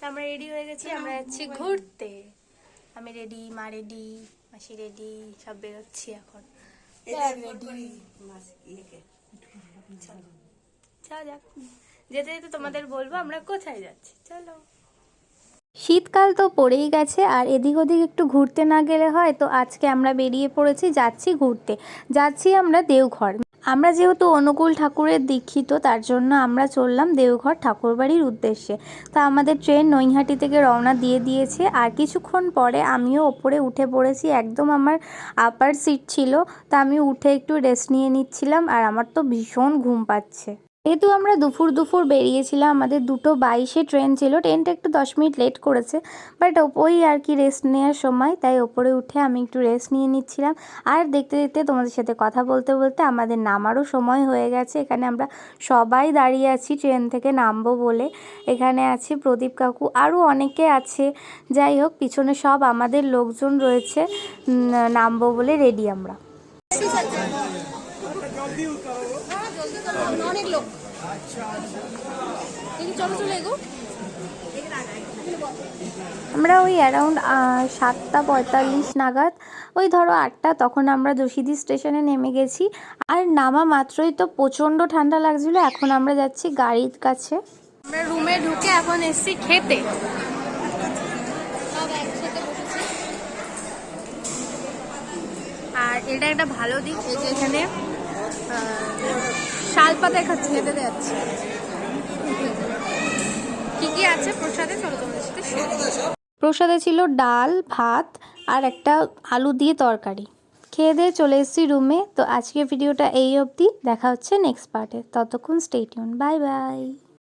আমরা রেডি হয়ে গেছি, আমরা যাচ্ছি ঘুরতে। আমি রেডি, মা রেডি, মাসি রেডি, সব বেরোচ্ছি এখন। যেতে যেতে তোমাদের বলবো আমরা কোথায় যাচ্ছি। চলো। শীতকাল তো পড়েই গেছে, আর এদিক ওদিক একটু ঘুরতে না গেলে হয়। তো আজকে আমরা বেরিয়ে পড়েছি, যাচ্ছি ঘুরতে। যাচ্ছি আমরা দেওঘর। আমরা যেহেতু অনুকূল ঠাকুরের দীক্ষিত, তার জন্য আমরা চললাম দেওঘর ঠাকুরবাড়ির উদ্দেশ্যে। তা আমাদের ট্রেন নৈহাটি থেকে রওনা দিয়ে দিয়েছে, আর কিছুক্ষণ পরে আমিও ওপরে উঠে পড়েছি। একদম আমার আপার সিট ছিল, তা আমি উঠে একটু রেস্ট নিয়ে নিচ্ছিলাম, আর আমার তো ভীষণ ঘুম পাচ্ছে। যেহেতু আমরা দুপুর বেরিয়েছিলাম, আমাদের 2:22-এ ট্রেন ছিল। ট্রেনটা একটু 10 মিনিট লেট করেছে, বাট ওই আর কি রেস্ট নেওয়ার সময়, তাই ওপরে উঠে আমি একটু রেস্ট নিয়ে নিচ্ছিলাম। আর দেখতে দেখতে তোমাদের সাথে কথা বলতে বলতে আমাদের নামারও সময় হয়ে গেছে। এখানে আমরা সবাই দাঁড়িয়ে আছি ট্রেন থেকে নামবো বলে। এখানে আছে প্রদীপ কাকু, আরও অনেকে আছে। যাই হোক, পিছনে সব আমাদের লোকজন রয়েছে, নামবো বলে রেডি আমরা। অনেক লোক আমরা ওই অ্যারাউন্ড 7:45 নাগাদ, ওই ধরো 8টা, তখন আমরা যশিদি স্টেশনে নেমে গেছি। আর নামা মাত্রই তো প্রচণ্ড ঠান্ডা লাগছিল। এখন আমরা যাচ্ছি গাড়ির কাছে। আমরা রুমে ঢুকে এখন এসছি খেতে। আর এটা একটা ভালো দিক, এই যে এখানে শাল পাতায় খাচ্ছি, খেতে যাচ্ছি। কি কি আছে প্রসাদে, চলো তোমাদের সাথে শেয়ার করি। প্রসাদে ছিল ডাল, ভাত আর একটা আলু দিয়ে তরকারি। খেয়ে দিয়ে চলে এসেছি রুমে। তো আজকের ভিডিওটা এই অবধি, দেখা হচ্ছে নেক্সট পার্টে। ততক্ষণ স্টে টিউন, বাই বাই।